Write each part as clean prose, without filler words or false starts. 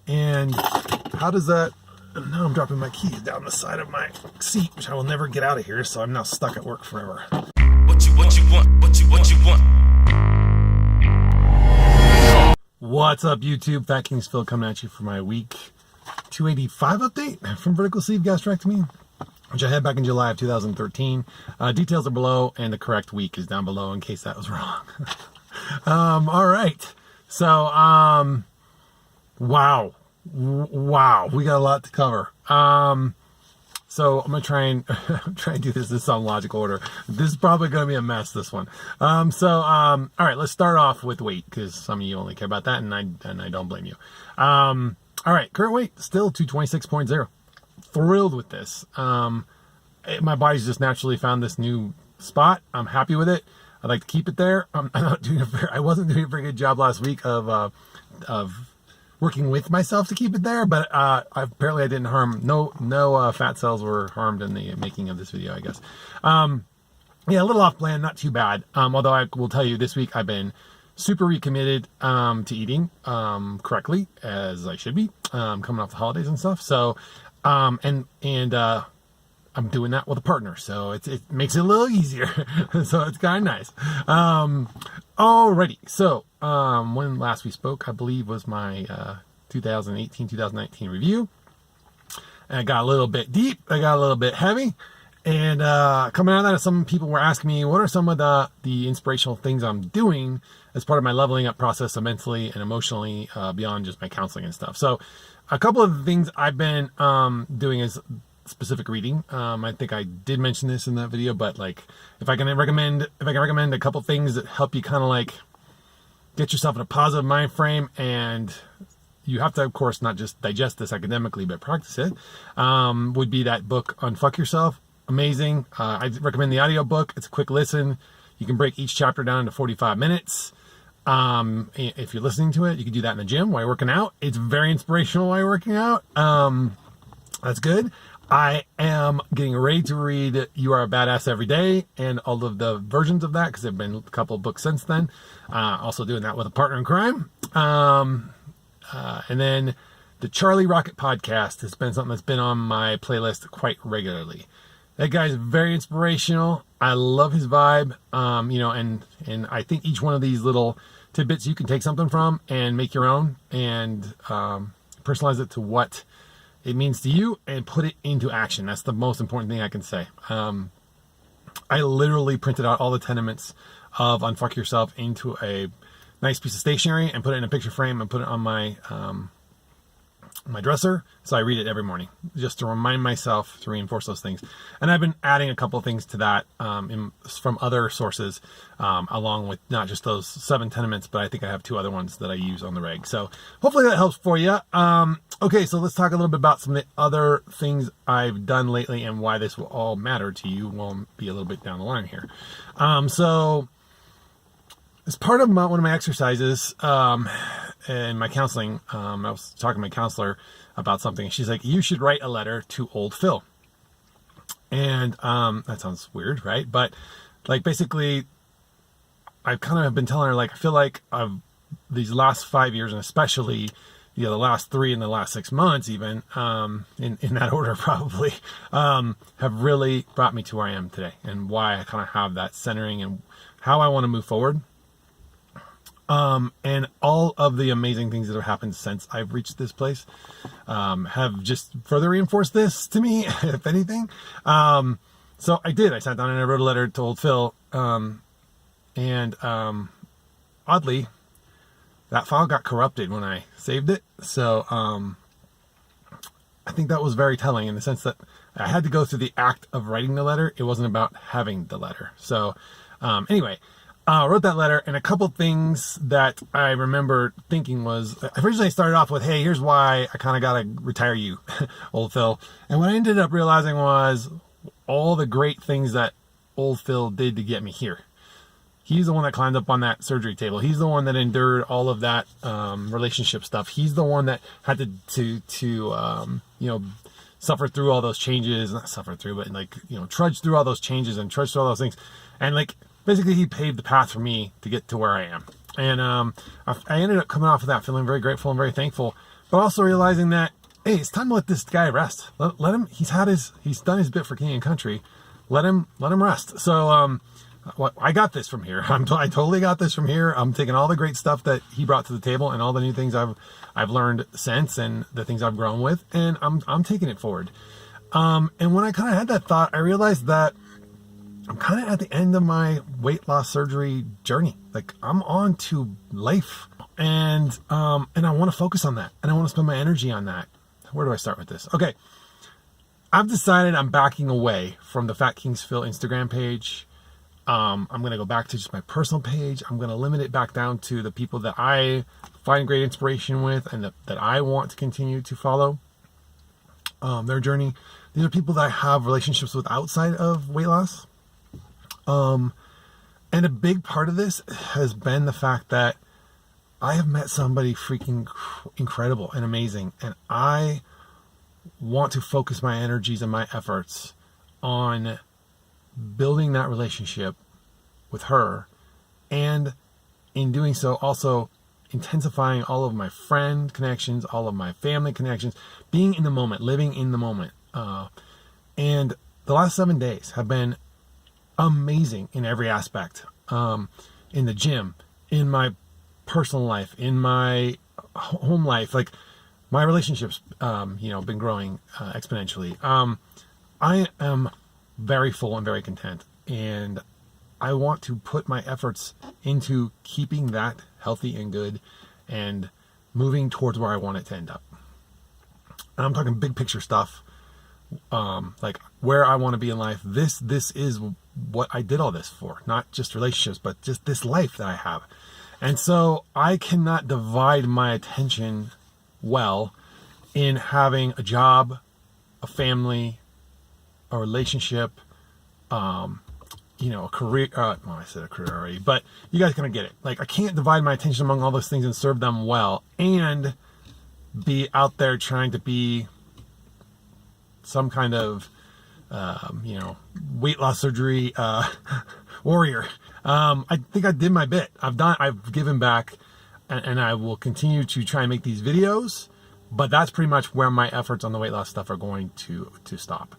And how does that... Now I'm dropping my keys down the side of my seat, which I will never get out of here, so I'm now stuck at work forever. What you want? What's up, YouTube? FatKings Phil coming at you for my week 285 update from vertical sleeve gastrectomy, which I had back in July of 2013. Details are below, and the correct week is down below in case that was wrong. All right. So, wow, we got a lot to cover. So I'm gonna try and do this in some logical order. This is probably gonna be a mess, this one. All right, let's start off with weight, because some of you only care about that, and I don't blame you. All right, current weight still 226.0. Thrilled with this. My body's just naturally found this new spot. I'm happy with it. I'd like to keep it there. I wasn't doing a very good job last week of working with myself to keep it there, but apparently I didn't harm. No fat cells were harmed in the making of this video, I guess. Yeah, a little off plan, not too bad. Although I will tell you, this week I've been super recommitted to eating correctly, as I should be, coming off the holidays and stuff. So, and I'm doing that with a partner, so it makes it a little easier. So it's kind of nice. Alrighty, so when last we spoke, I believe was my 2018-2019 review. And I got a little bit deep, I got a little bit heavy, and coming out of that, some people were asking me, what are some of the inspirational things I'm doing as part of my leveling up process mentally and emotionally, beyond just my counseling and stuff. So a couple of the things I've been doing is specific reading. I think I did mention this in that video, but like if I can recommend a couple things that help you kind of like get yourself in a positive mind frame, and you have to, of course, not just digest this academically, but practice it, would be that book, Unfuck Yourself. Amazing. I recommend the audiobook. It's a quick listen. You can break each chapter down into 45 minutes. If you're listening to it, you can do that in the gym while you're working out. It's very inspirational while you're working out. That's good. I am getting ready to read You Are a Badass Every Day and all of the versions of that, because there have been a couple of books since then. Also doing that with a partner in crime. And then the Charlie Rocket podcast has been something that's been on my playlist quite regularly. That guy's very inspirational. I love his vibe. And I think each one of these little tidbits you can take something from and make your own, and personalize it to what it means to you and put it into action. That's the most important thing I can say. I literally printed out all the tenements of Unfuck Yourself into a nice piece of stationery and put it in a picture frame and put it on my my dresser, so I read it every morning just to remind myself to reinforce those things. And I've been adding a couple of things to that from other sources, along with not just those 7 tenements, but I think I have 2 other ones that I use on the reg. So hopefully that helps for you. Okay, so let's talk a little bit about some of the other things I've done lately and why this will all matter to you. We'll be a little bit down the line here. So as part of one of my exercises in my counseling, I was talking to my counselor about something. She's like, you should write a letter to old Phil. And that sounds weird, right? But like basically, I kind of been telling her, like, I feel like these last 5 years, and especially the last 3 and the last 6 months even, in that order probably, have really brought me to where I am today, and why I kind of have that centering and how I want to move forward. And all of the amazing things that have happened since I've reached this place have just further reinforced this to me, if anything. So I sat down and I wrote a letter to old Phil, and oddly, that file got corrupted when I saved it. So I think that was very telling, in the sense that I had to go through the act of writing the letter. It wasn't about having the letter. So anyway, I wrote that letter, and a couple things that I remember thinking was, originally I started off with, hey, here's why I kind of got to retire you, old Phil. And what I ended up realizing was all the great things that old Phil did to get me here. He's the one that climbed up on that surgery table. He's the one that endured all of that relationship stuff. He's the one that had to suffer through all those changes, not suffer through, but like, trudge through all those changes and trudge through all those things. And like, basically he paved the path for me to get to where I am. And I ended up coming off of that feeling very grateful and very thankful. but also realizing that, hey, it's time to let this guy rest. Let him. He's done his bit for King and Country. Let him rest. So I got this from here. I totally got this from here. I'm taking all the great stuff that he brought to the table and all the new things I've learned since, and the things I've grown with, and I'm taking it forward. And when I kind of had that thought, I realized that I'm kind of at the end of my weight loss surgery journey. Like, I'm on to life, and I want to focus on that, and I want to spend my energy on that. Where do I start with this? Okay, I've decided I'm backing away from the FatKingsTV Instagram page. I'm going to go back to just my personal page. I'm going to limit it back down to the people that I find great inspiration with, and that I want to continue to follow their journey. These are people that I have relationships with outside of weight loss. And a big part of this has been the fact that I have met somebody freaking incredible and amazing, and I want to focus my energies and my efforts on building that relationship with her, and in doing so also intensifying all of my friend connections, all of my family connections, being in the moment, living in the moment. And the last 7 days have been amazing in every aspect, in the gym, in my personal life, in my home life, like my relationships, been growing exponentially. I am very full and very content, and I want to put my efforts into keeping that healthy and good and moving towards where I want it to end up. And I'm talking big picture stuff, like where I want to be in life. This is what I did all this for, not just relationships, but just this life that I have. And so I cannot divide my attention well in having a job, a family, a relationship, a career. I said a career already, but you guys kind of get it. Like, I can't divide my attention among all those things and serve them well, and be out there trying to be some kind of, weight loss surgery warrior. I think I did my bit. I've given back, and I will continue to try and make these videos, but that's pretty much where my efforts on the weight loss stuff are going to stop.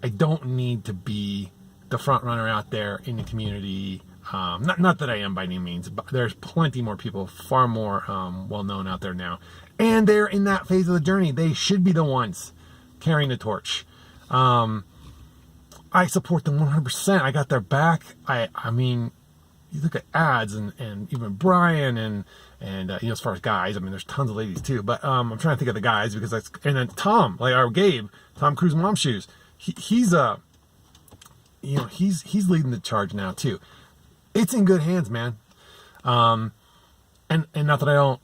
I don't need to be the front runner out there in the community. Not that I am by any means, but there's plenty more people, far more well known out there now, and they're in that phase of the journey. They should be the ones carrying the torch. I support them 100%. I got their back. I mean, you look at ads and even Brian and as far as guys, I mean, there's tons of ladies too, but I'm trying to think of the guys, because and then Tom, like our Gabe, Tom Cruise Mom Shoes. He's leading the charge now too. It's in good hands, man. And not that I don't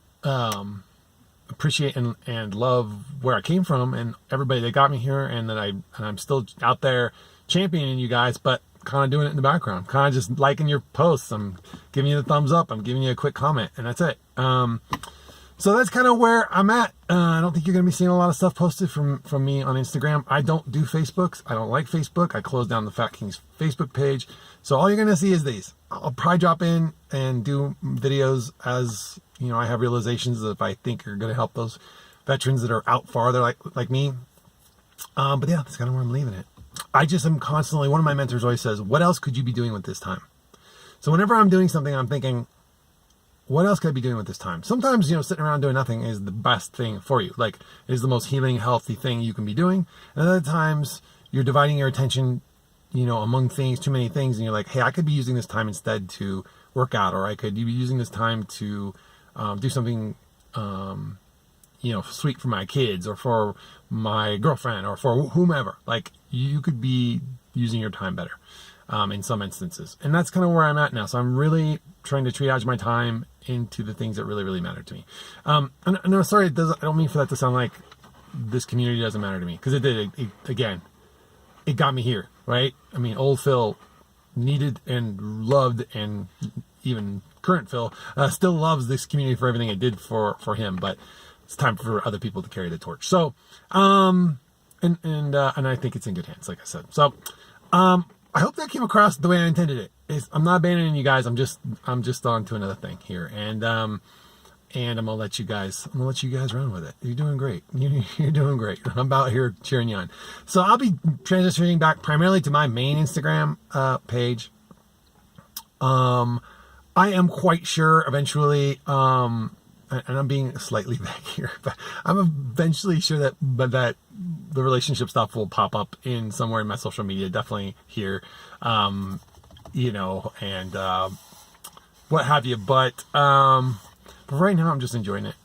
appreciate and love where I came from and everybody that got me here, and I'm still out there championing you guys, but kind of doing it in the background, kind of just liking your posts. I'm giving you the thumbs up. I'm giving you a quick comment, and that's it. So that's kind of where I'm at. I don't think you're going to be seeing a lot of stuff posted from me on Instagram. I don't do Facebooks. I don't like Facebook. I closed down the FatKings Facebook page. So all you're going to see is these. I'll probably drop in and do videos as, I have realizations that I think are going to help those veterans that are out farther like me. But yeah, that's kind of where I'm leaving it. I just am constantly, one of my mentors always says, what else could you be doing with this time? So whenever I'm doing something, I'm thinking, what else could I be doing with this time? Sometimes, sitting around doing nothing is the best thing for you. Like, it is the most healing, healthy thing you can be doing. And other times, you're dividing your attention, among things, too many things, and you're like, hey, I could be using this time instead to work out, or I could be using this time to do something, sweet for my kids, or for my girlfriend, or for whomever. Like, you could be using your time better in some instances. And that's kind of where I'm at now. So I'm really trying to triage my time into the things that really, really matter to me. And no, sorry, I don't mean for that to sound like this community doesn't matter to me, because it did. Again, it got me here, right? I mean, old Phil needed and loved, and even current Phil still loves this community for everything it did for him, but it's time for other people to carry the torch. So, and I think it's in good hands, like I said. So, I hope that came across the way I intended it. I'm not abandoning you guys. I'm just on to another thing here. And and I'm gonna let you guys run with it. You're doing great. You're doing great. I'm out here cheering you on. So I'll be transitioning back primarily to my main Instagram page. I am quite sure eventually, and I'm being slightly vague here, but I'm eventually sure that the relationship stuff will pop up in somewhere in my social media, definitely here, you know, and what have you. But right now I'm just enjoying it.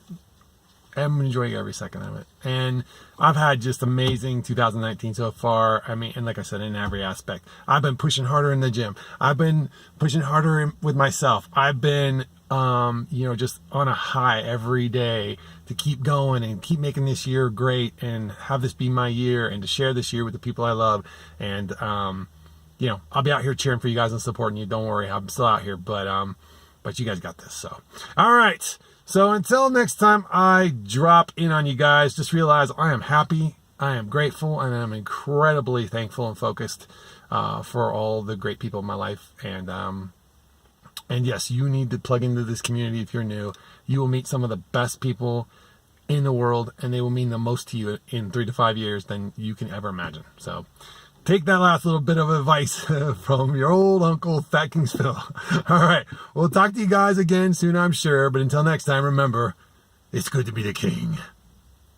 I'm enjoying every second of it. And I've had just amazing 2019 so far. I mean, and like I said, in every aspect, I've been pushing harder in the gym. I've been pushing harder with myself. I've been, you know, just on a high every day to keep going and keep making this year great and have this be my year and to share this year with the people I love. And, you know, I'll be out here cheering for you guys and supporting you. Don't worry. I'm still out here, but you guys got this. So, all right. So until next time I drop in on you guys, just realize I am happy, I am grateful, and I'm incredibly thankful and focused for all the great people in my life. And yes, you need to plug into this community if you're new. You will meet some of the best people in the world, and they will mean the most to you in 3 to 5 years than you can ever imagine. So take that last little bit of advice from your old uncle, Fat Kings Phil. All right. We'll talk to you guys again soon, I'm sure. But until next time, remember, it's good to be the king.